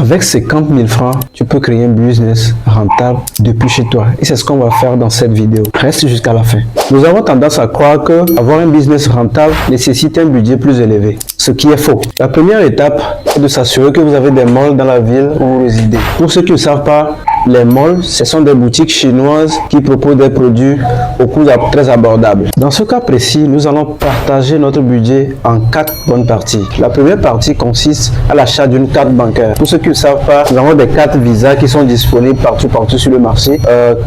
Avec 50 000 francs, tu peux créer un business rentable depuis chez toi. Et c'est ce qu'on va faire dans cette vidéo. Reste jusqu'à la fin. Nous avons tendance à croire que avoir un business rentable nécessite un budget plus élevé, ce qui est faux. La première étape est de s'assurer que vous avez des malls dans la ville où vous résidez. Pour ceux qui ne savent pas, les malls, ce sont des boutiques chinoises qui proposent des produits au coût très abordable. Dans ce cas précis, nous allons partager notre budget en 4 bonnes parties. La première partie consiste à l'achat d'une carte bancaire. Pour ceux qui ne savent pas, nous avons des cartes Visa qui sont disponibles partout sur le marché,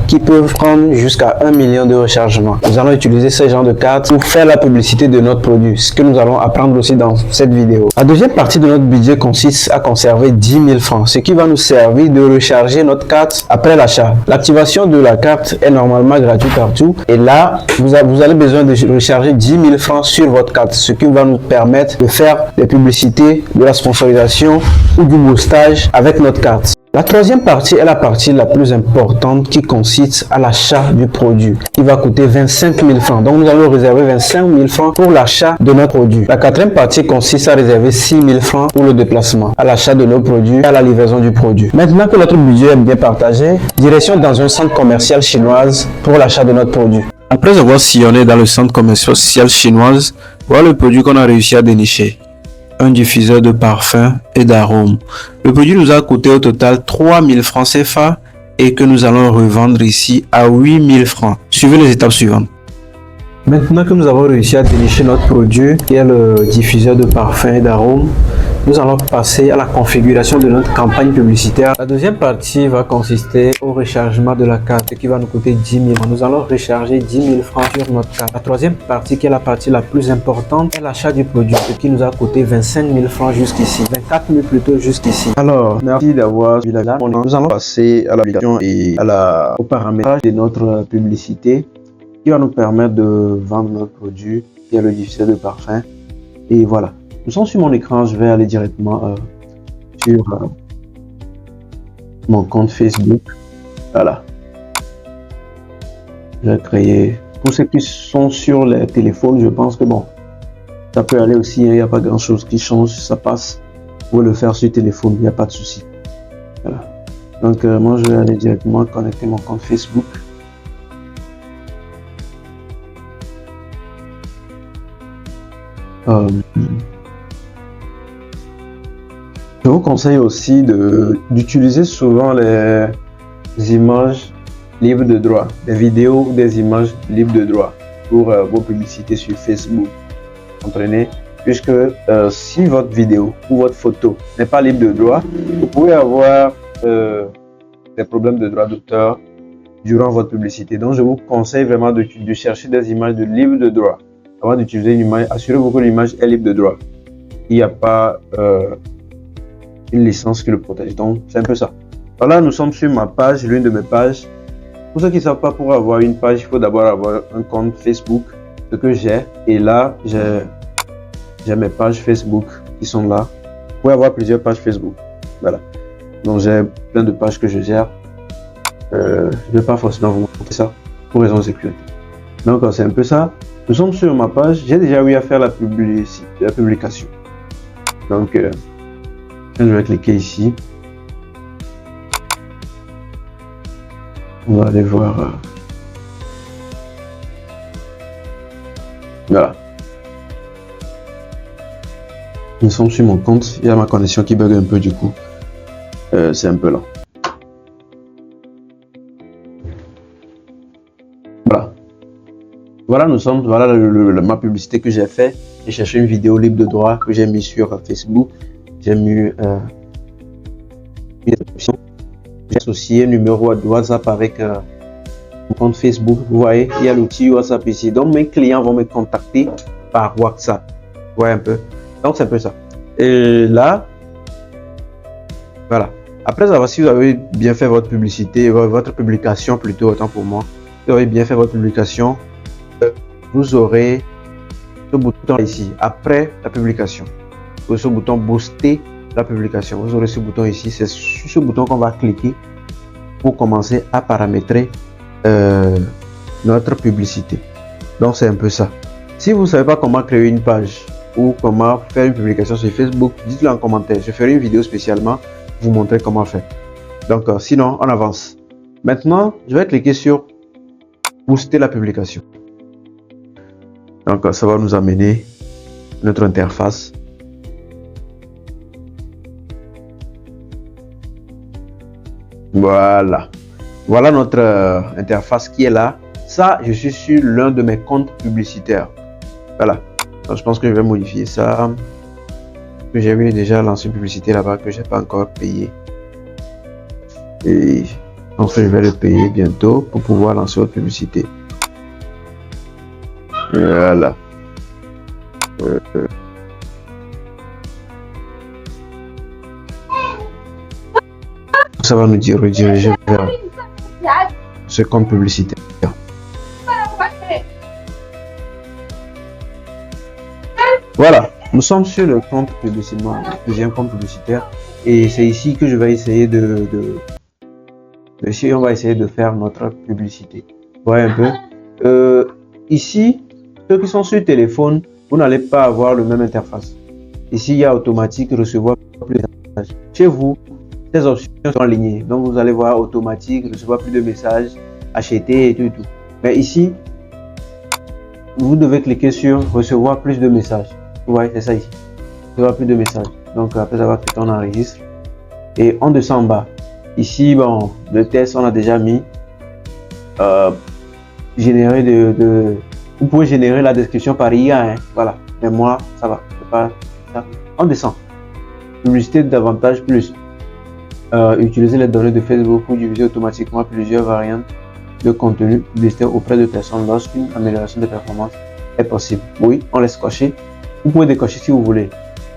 qui peuvent prendre jusqu'à 1 million de rechargements. Nous allons utiliser ce genre de cartes pour faire la publicité de notre produit, ce que nous allons apprendre aussi dans cette vidéo. La deuxième partie de notre budget consiste à conserver 10 000 francs, ce qui va nous servir de recharger notre carte après l'achat. L'activation de la carte est normalement gratuite partout et là, vous avez besoin de recharger 10 000 francs sur votre carte, ce qui va nous permettre de faire des publicités, de la sponsorisation ou du boostage avec notre carte. La troisième partie est la partie la plus importante qui consiste à l'achat du produit qui va coûter 25 000 francs. Donc nous allons réserver 25 000 francs pour l'achat de notre produit. La quatrième partie consiste à réserver 6 000 francs pour le déplacement, à l'achat de nos produits et à la livraison du produit. Maintenant que notre budget est bien partagé, direction dans un centre commercial chinoise pour l'achat de notre produit. Après avoir sillonné dans le centre commercial chinoise, voilà le produit qu'on a réussi à dénicher. Un diffuseur de parfum et d'arômes. Le produit nous a coûté au total 3 000 francs CFA et que nous allons revendre ici à 8 000 francs. Suivez les étapes suivantes. Maintenant que nous avons réussi à dénicher notre produit, qui est le diffuseur de parfum et d'arômes, nous allons passer à la configuration de notre campagne publicitaire. La deuxième partie va consister au rechargement de la carte qui va nous coûter 10 000. Nous allons recharger 10 000 francs sur notre carte. La troisième partie, qui est la partie la plus importante, est l'achat du produit, ce qui nous a coûté 25 000 francs jusqu'ici, 24 000 plutôt jusqu'ici. Alors, merci d'avoir vu la vidéo. Nous allons passer à l'application et au paramétrage de notre publicité qui va nous permettre de vendre notre produit, qui est le diffuseur de parfum. Et voilà. Nous sommes sur mon écran, je vais aller directement sur mon compte Facebook. Voilà. Je vais créer. Pour ceux qui sont sur les téléphones, je pense que bon, ça peut aller aussi. Il n'y a pas grand chose qui change, ça passe. Vous pouvez le faire sur téléphone, il n'y a pas de souci. Voilà. Donc moi, je vais aller directement connecter mon compte Facebook. Je vous conseille aussi d'utiliser souvent les images libres de droit, des vidéos ou des images libres de droit pour vos publicités sur Facebook. Comprenez? Puisque si votre vidéo ou votre photo n'est pas libre de droit, vous pouvez avoir des problèmes de droit d'auteur durant votre publicité. Donc je vous conseille vraiment de chercher des images libres de droit. Avant d'utiliser une image, assurez-vous que l'image est libre de droit. Il n'y a pas une licence qui le protège. Donc, c'est un peu ça. Voilà, nous sommes sur ma page, l'une de mes pages. Pour ceux qui ne savent pas, pour avoir une page, il faut d'abord avoir un compte Facebook, ce que j'ai. Et là, j'ai mes pages Facebook qui sont là. Vous pouvez avoir plusieurs pages Facebook. Voilà. Donc, j'ai plein de pages que je gère. Je ne vais pas forcément vous montrer ça pour raison de sécurité. Donc, c'est un peu ça. Nous sommes sur ma page. J'ai déjà eu à faire la publication. Donc, je vais cliquer ici. On va aller voir. Voilà. Nous sommes sur mon compte. Il y a ma connexion qui bug un peu du coup. C'est un peu lent. Voilà. Voilà, nous sommes. Voilà ma publicité que j'ai fait. J'ai cherché une vidéo libre de droit que j'ai mis sur Facebook. J'ai mis une description. J'ai associé un numéro de WhatsApp avec mon compte Facebook. Vous voyez, il y a l'outil WhatsApp ici. Donc mes clients vont me contacter par WhatsApp. Vous voyez un peu. Donc c'est un peu ça. Et là, voilà. Après avoir, si vous avez bien fait votre publicité, votre publication plutôt, autant pour moi, si vous avez bien fait votre publication, vous aurez ce bouton ici, après la publication. Ce bouton booster la publication. Vous aurez ce bouton ici. C'est sur ce bouton qu'on va cliquer pour commencer à paramétrer notre publicité. Donc c'est un peu ça. Si vous ne savez pas comment créer une page ou comment faire une publication sur Facebook, dites-le en commentaire. Je ferai une vidéo spécialement vous montrer comment faire. Donc, sinon, on avance. Maintenant, je vais cliquer sur booster la publication. Donc, ça va nous amener notre interface. Voilà. Voilà notre interface qui est là. Ça, je suis sur l'un de mes comptes publicitaires. Voilà. Donc, je pense que je vais modifier ça. J'ai vu déjà lancé une publicité là-bas que je n'ai pas encore payé. Et donc, je vais le payer bientôt pour pouvoir lancer votre publicité. Voilà. Ça va nous dire rediriger vers ce compte publicitaire. Voilà, nous sommes sur le compte publicitaire, le deuxième compte publicitaire, et c'est ici que je vais essayer on va essayer de faire notre publicité. Vous voyez un peu. Ici, ceux qui sont sur téléphone, vous n'allez pas avoir le même interface. Ici, il y a automatique, recevoir plus de messages. Chez vous, ces options sont alignées. Donc, vous allez voir automatique, recevoir plus de messages, acheter et tout et tout. Mais ici, vous devez cliquer sur recevoir plus de messages. Vous voyez, c'est ça ici. Recevoir plus de messages. Donc, après avoir cliqué, on enregistre. Et on descend en bas. Ici, bon, le test, on a déjà mis. Générer vous pouvez générer la description par IA. Hein, voilà. Mais moi, ça va. C'est pas ça. On descend. Publicité davantage plus. Utiliser les données de Facebook pour diviser automatiquement plusieurs variantes de contenu publicitaire auprès de personnes lorsqu'une amélioration de performance est possible. Oui, on laisse cocher. Vous pouvez décocher si vous voulez.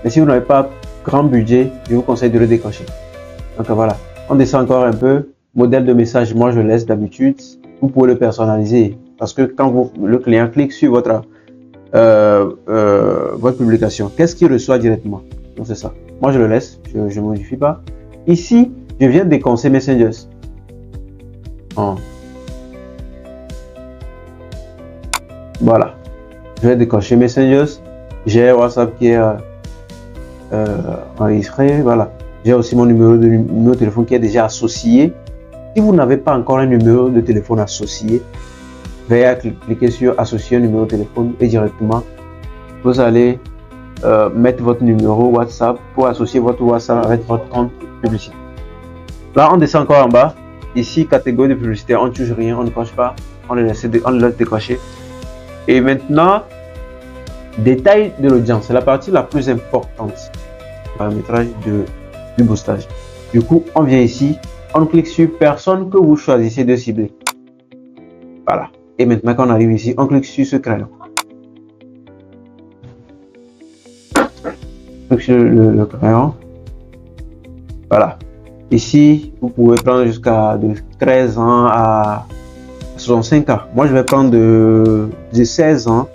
Mais si vous n'avez pas grand budget, je vous conseille de le décocher. Donc voilà. On descend encore un peu. Modèle de message, moi je laisse d'habitude. Vous pouvez le personnaliser. Parce que quand le client clique sur votre publication, qu'est-ce qu'il reçoit directement? Donc c'est ça. Moi je le laisse, je ne modifie pas. Ici, je viens de déconcer Messengers. Voilà. Je vais décocher Messengers. J'ai WhatsApp qui est enregistré. Voilà. J'ai aussi mon numéro de téléphone qui est déjà associé. Si vous n'avez pas encore un numéro de téléphone associé, veuillez cliquer sur associer un numéro de téléphone et directement vous allez mettre votre numéro WhatsApp pour associer votre WhatsApp avec votre compte publicité. Là, on descend encore en bas. Ici, catégorie de publicité, on ne touche rien, on ne coche pas, on le laisse décocher. Et maintenant, détail de l'audience, c'est la partie la plus importante. Paramétrage du boostage. Du coup, on vient ici, on clique sur personne que vous choisissez de cibler. Voilà. Et maintenant qu'on arrive ici, on clique sur ce crayon. Clique sur le crayon. Voilà. Ici, vous pouvez prendre jusqu'à de 13 ans à 65 ans. Moi, je vais prendre de 16 ans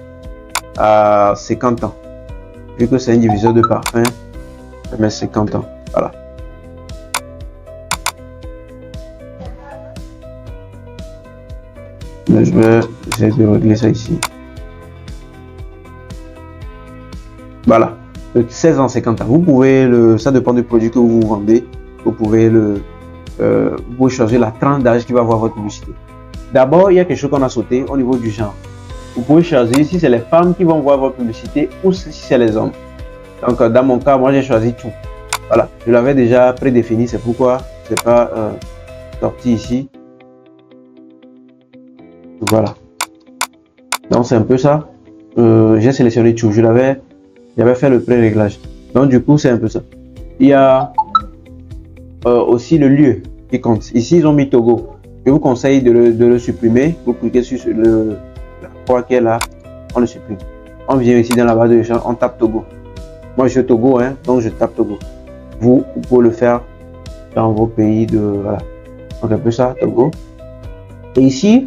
à 50 ans. Vu que c'est un diviseur de parfum, je vais mettre 50 ans. Voilà. Mais je vais essayer de régler ça ici. Voilà. De 16 ans, 50 ans. Vous pouvez ça dépend du produit que vous vendez. Vous pouvez vous choisir la tranche d'âge qui va avoir votre publicité. D'abord, il y a quelque chose qu'on a sauté au niveau du genre. Vous pouvez choisir si c'est les femmes qui vont voir votre publicité ou si c'est les hommes. Donc, dans mon cas, moi, j'ai choisi tout. Voilà, je l'avais déjà prédéfini, c'est pourquoi c'est pas sorti ici. Voilà. Donc, c'est un peu ça. J'ai sélectionné tout. J'avais fait le pré-réglage. Donc, du coup, c'est un peu ça. Il y a aussi le lieu qui compte. Ici, ils ont mis Togo. Je vous conseille de le supprimer. Vous cliquez sur la croix qui est là, on le supprime. On vient ici dans la barre de recherche, on tape Togo. Moi, je suis Togo, hein, donc je tape Togo. Vous pouvez le faire dans vos pays de... Voilà. Donc, un peu ça, Togo. Et ici,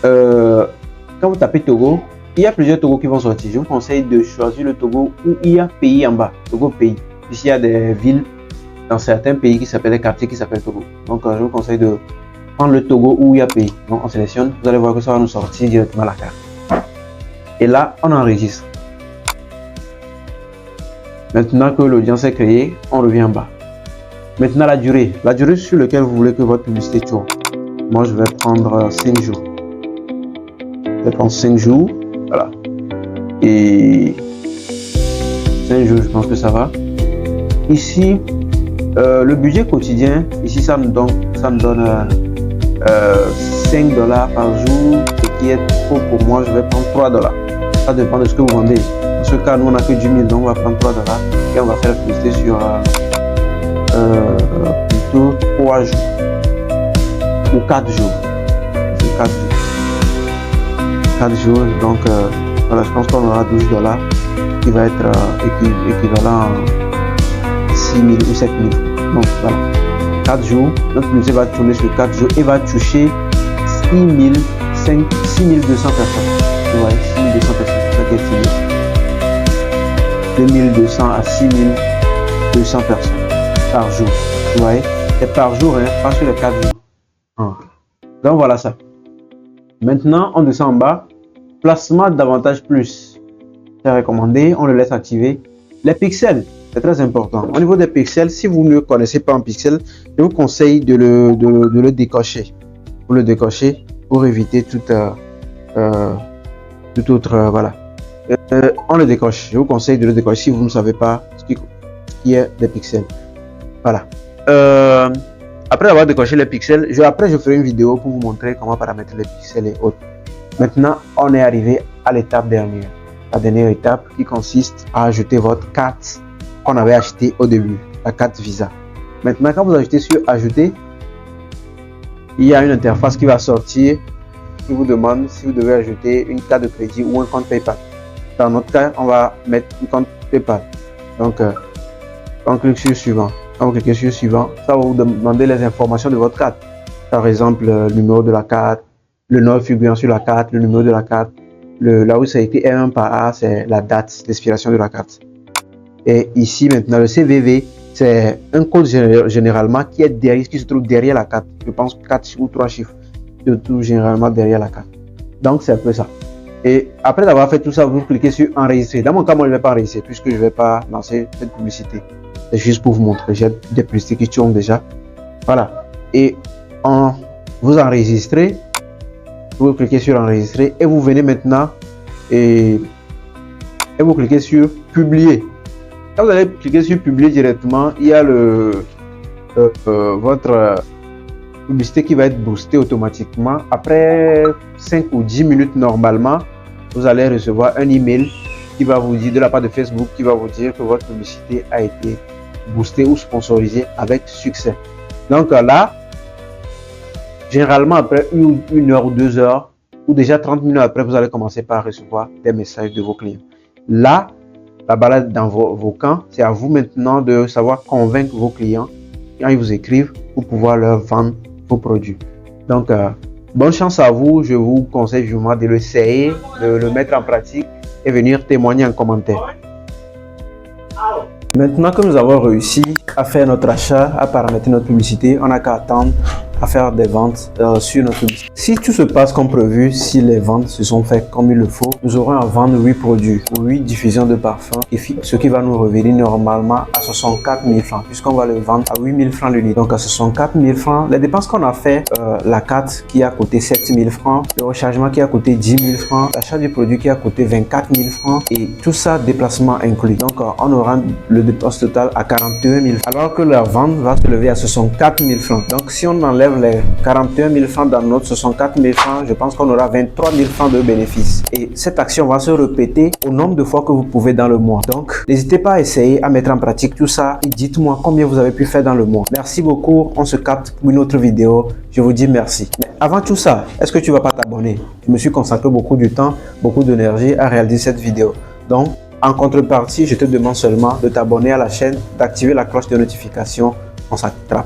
quand vous tapez Togo, il y a plusieurs Togo qui vont sortir. Je vous conseille de choisir le Togo où il y a pays en bas. Togo pays. Ici, il y a des villes dans certains pays qui s'appellent des quartiers qui s'appellent Togo. Donc, je vous conseille de prendre le Togo où il y a pays. Donc, on sélectionne. Vous allez voir que ça va nous sortir directement la carte. Et là, on enregistre. Maintenant que l'audience est créée, on revient en bas. Maintenant, la durée sur laquelle vous voulez que votre publicité tourne. Moi, je vais prendre 5 jours. Je vais prendre 5 jours. Voilà. Et 5 jours, je pense que ça va. Ici, le budget quotidien, ici, ça me donne 5 dollars par jour. Ce qui est trop pour moi, je vais prendre 3 dollars. Ça dépend de ce que vous vendez. Dans ce cas, nous, on n'a que 10 000, donc on va prendre 3 dollars. Et on va faire la publicité sur plutôt 3 jours ou 4 jours. 4 jours, donc voilà, je pense qu'on aura 12 dollars qui va être équivalent à 6 000 ou 7 000. Donc voilà, 4 jours, notre publicité va tourner sur 4 jours et va toucher 6 200 personnes. Vous voyez, 6 200 personnes, c'est ça qui est estimé. 2200 à 6200 personnes par jour. Vous voyez, c'est par jour, hein, pas sur les 4 jours. Donc voilà ça. Maintenant, on descend en bas. Placement d'avantage plus. C'est recommandé, on le laisse activer. Les pixels, c'est très important. Au niveau des pixels, si vous ne connaissez pas un pixel, je vous conseille de le décocher. Pour le décocher, pour éviter toute autre, voilà. On le décoche. Je vous conseille de le décocher si vous ne savez pas ce qui est des pixels. Voilà. Après avoir décoché les pixels, je ferai une vidéo pour vous montrer comment paramétrer les pixels et autres. Maintenant, on est arrivé à l'étape dernière. La dernière étape qui consiste à ajouter votre carte qu'on avait achetée au début, la carte Visa. Maintenant, quand vous ajoutez sur Ajouter, il y a une interface qui va sortir qui vous demande si vous devez ajouter une carte de crédit ou un compte PayPal. Dans notre cas, on va mettre un compte PayPal. Donc, on clique sur Suivant. Quand vous cliquez sur Suivant, ça va vous demander les informations de votre carte. Par exemple, le numéro de la carte, le nom figurant sur la carte, le numéro de la carte. Là où ça a été R1 par A, c'est la date d'expiration de la carte. Et ici, maintenant, le CVV, c'est un code généralement qui se trouve derrière la carte. Je pense 4 ou 3 chiffres se trouvent généralement derrière la carte. Donc, c'est un peu ça. Et après avoir fait tout ça, vous cliquez sur Enregistrer. Dans mon cas, moi, je ne vais pas enregistrer puisque je ne vais pas lancer cette publicité. C'est juste pour vous montrer. J'ai des publicités qui tournent déjà. Voilà. Et vous enregistrez. Vous cliquez sur Enregistrer et vous venez maintenant et vous cliquez sur Publier. Quand vous allez cliquer sur Publier directement, il y a votre publicité qui va être boostée automatiquement. Après 5 ou 10 minutes normalement, vous allez recevoir un email qui va vous dire de la part de Facebook qui va vous dire que votre publicité a été boostée ou sponsorisée avec succès. Donc là, généralement après une heure ou 2 heures ou déjà 30 minutes après, vous allez commencer par recevoir des messages de vos clients. Là, la balade dans vos camps, c'est à vous maintenant de savoir convaincre vos clients quand ils vous écrivent pour pouvoir leur vendre vos produits. Donc, bonne chance à vous. Je vous conseille vivement de l'essayer, de le mettre en pratique et venir témoigner en commentaire. Maintenant que nous avons réussi à faire notre achat, à paramétrer notre publicité, on n'a qu'à attendre à faire des ventes sur notre publicité. Si tout se passe comme prévu, si les ventes se sont faites comme il le faut, nous aurons à vendre 8 produits ou 8 diffusions de parfums, ce qui va nous revenir normalement à 64 000 francs, puisqu'on va le vendre à 8 000 francs l'unité. Donc à 64 000 francs, les dépenses qu'on a fait, la carte qui a coûté 7 000 francs, le rechargement qui a coûté 10 000 francs, l'achat du produit qui a coûté 24 000 francs et tout ça déplacement inclus. Donc on aura le dépense total à 41 000 francs, alors que la vente va se lever à 64 000 francs. Donc si on enlève les 41 000 francs dans notre 64 000 francs, je pense qu'on aura 23 000 francs de bénéfices. Et cette action va se répéter au nombre de fois que vous pouvez dans le mois. Donc, n'hésitez pas à essayer, à mettre en pratique tout ça et dites-moi combien vous avez pu faire dans le mois. Merci beaucoup. On se capte pour une autre vidéo. Je vous dis merci. Mais avant tout ça, est-ce que tu ne vas pas t'abonner? Je me suis consacré beaucoup de temps, beaucoup d'énergie à réaliser cette vidéo. Donc, en contrepartie, je te demande seulement de t'abonner à la chaîne, d'activer la cloche de notification. On s'attrape.